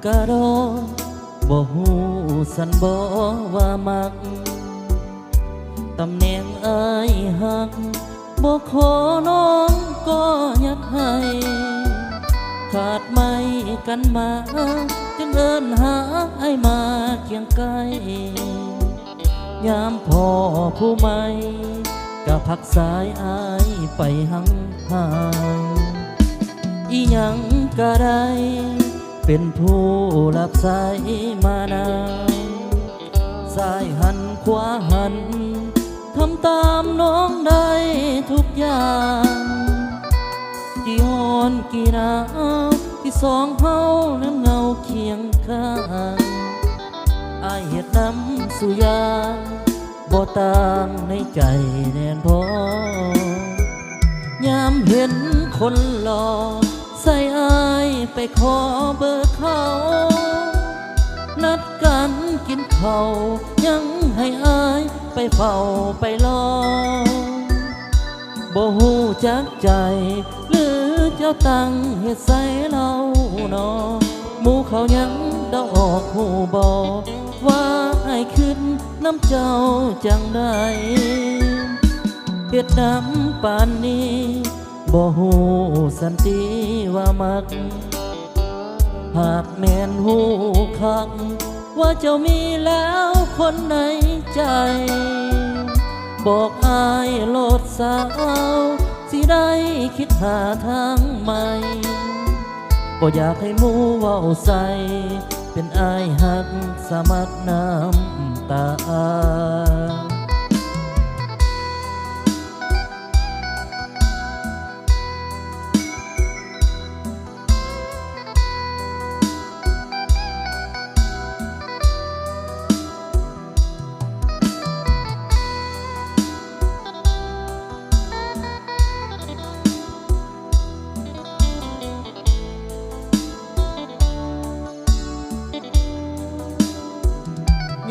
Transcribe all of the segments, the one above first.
กะรอบ่ฮู้สันบ่ว่ามักตำแหน่งอายหักบ่ขอน้องก็ยักให้ขาดไม่กันมาจึงเอิ้นหาให้มาเคียงใกล้ยามพ่อผู้ใหม่ก็พักสายอายไปห่างอีหยังก็ได้เป็นผู้รับสายมานานสายหันขวาหันทำตามน้องได้ทุกอย่างกี่ฮอนกี่หนาวที่สองเฮานั้นเงาเคียงข้างอายเฮ็ดน้ำสุยางบ่ต่างในใจแน่นพอยามเห็นคนหล่อใส่อายไปขอเบอร์เขานัดกันกินข้าวยังให้อายไปเฝ้าไปรอบ่ฮู้จักใจหรือเจ้าตั้งเฮ็ดใส่เรานอหมู่เขายังเดาออกฮู้บ่ว่าให้ขึ้นน้ำเจ้าจังได้เฮ็ดน้ำปานนี้บ่ฮู้สันติว่ามักหากแม่นฮู้คักว่าเจ้ามีแล้วคนในใจบอกอายโลดสาวสิได้คิดหาทางใหม่บ่อยากให้หมู่เว้าใส่เป็นอายหักสมัครน้ำตา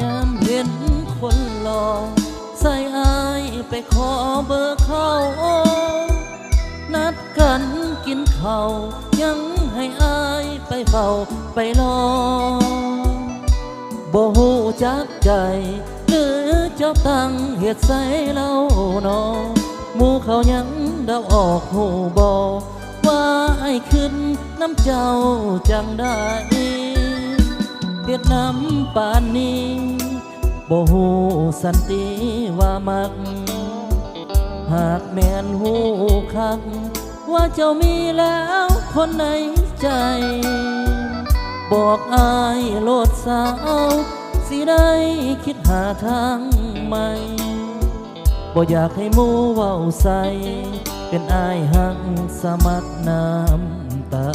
ยามเห็นคนหล่อใส่อายไปขอเบอร์เขานัดกันกินข้าวยังให้อายไปเฝ้าไปรอบ่ฮู้จักใจหรือเจ้าตั้งเฮ็ดใส่เรานอหมู่เขายังเดาออกฮู้บ่ว่าให้ขึ้นน้ำเจ้าจังได้เฮ็ดน้ำปานนี้บ่ฮู้สันติว่ามักหากแม่นฮู้คักว่าเจ้ามีแล้วคนในใจบอกอายโลดสาวสิได้คิดหาทางใหม่บ่อยากให้หมู่เว้าใส่เป็นอายหักสมัครน้ำตา